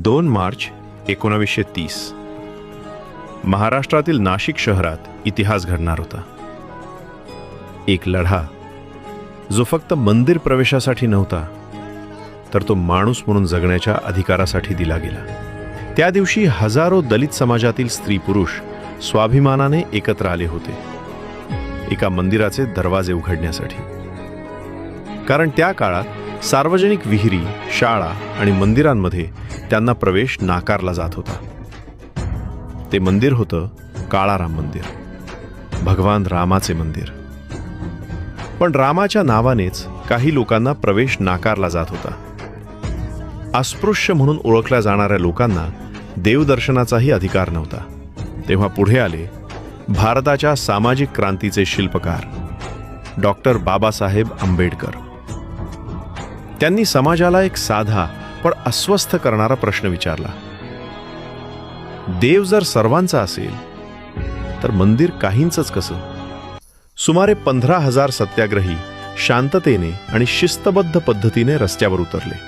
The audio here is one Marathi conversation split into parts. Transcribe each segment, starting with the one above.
2 मार्च 1930 महाराष्ट्रातील नाशिक शहरात इतिहास घडणार होता. एक लढा जो फक्त मंदिर प्रवेशासाठी नव्हता, तर तो माणूस म्हणून जगण्याच्या अधिकारासाठी दिला गेला. त्या दिवशी हजारो दलित समाजातील स्त्री पुरुष स्वाभिमानाने एकत्र आले होते एका मंदिराचे दरवाजे उघडण्यासाठी. कारण त्या काळात सार्वजनिक विहिरी, शाळा आणि मंदिरांमध्ये त्यांना प्रवेश नाकारला जात होता. ते मंदिर होतं काळाराम मंदिर, भगवान रामाचे मंदिर. पण रामाच्या नावानेच काही लोकांना प्रवेश नाकारला जात होता. अस्पृश्य म्हणून ओळखल्या जाणाऱ्या लोकांना देवदर्शनाचाही अधिकार नव्हता. तेव्हा पुढे आले भारताच्या सामाजिक क्रांतीचे शिल्पकार डॉक्टर बाबासाहेब आंबेडकर. त्यांनी समाजाला एक साधा पण अस्वस्थ करणारा प्रश्न विचारला. देव जर सर्वांचा असेल तर मंदिर काहींचंच कसं? सुमारे 15,000 सत्याग्रही शांततेने आणि शिस्तबद्ध पद्धतीने रस्त्यावर उतरले.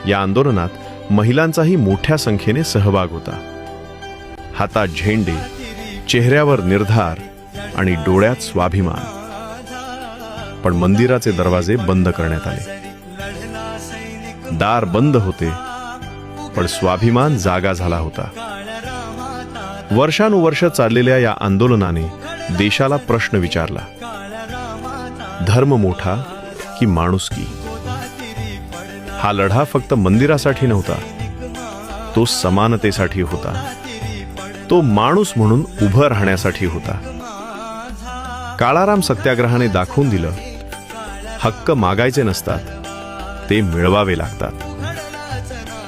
या आंदोलनात महिलांचाही मोठ्या संख्येने सहभाग होता. हातात झेंडे, चेहऱ्यावर निर्धार आणि डोळ्यात स्वाभिमान. पण मंदिराचे दरवाजे बंद करण्यात आले. दार बंद होते, पण स्वाभिमान जागा झाला होता. वर्षानुवर्ष चाललेल्या या आंदोलनाने देशाला प्रश्न विचारला, धर्म मोठा की माणुसकी? हा लढा फक्त मंदिरासाठी नव्हता, तो समानतेसाठी होता. तो माणूस म्हणून उभं राहण्यासाठी होता. काळाराम सत्याग्रहाने दाखवून दिलं, हक्क मागायचे नसतात, ते मिळवावे लागतात.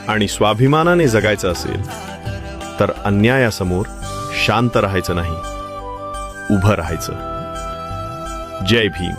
आणि स्वाभिमानाने जगायचं असेल तर अन्यायासमोर शांत राहायचं नाही, उभं राहायचं. जय भीम.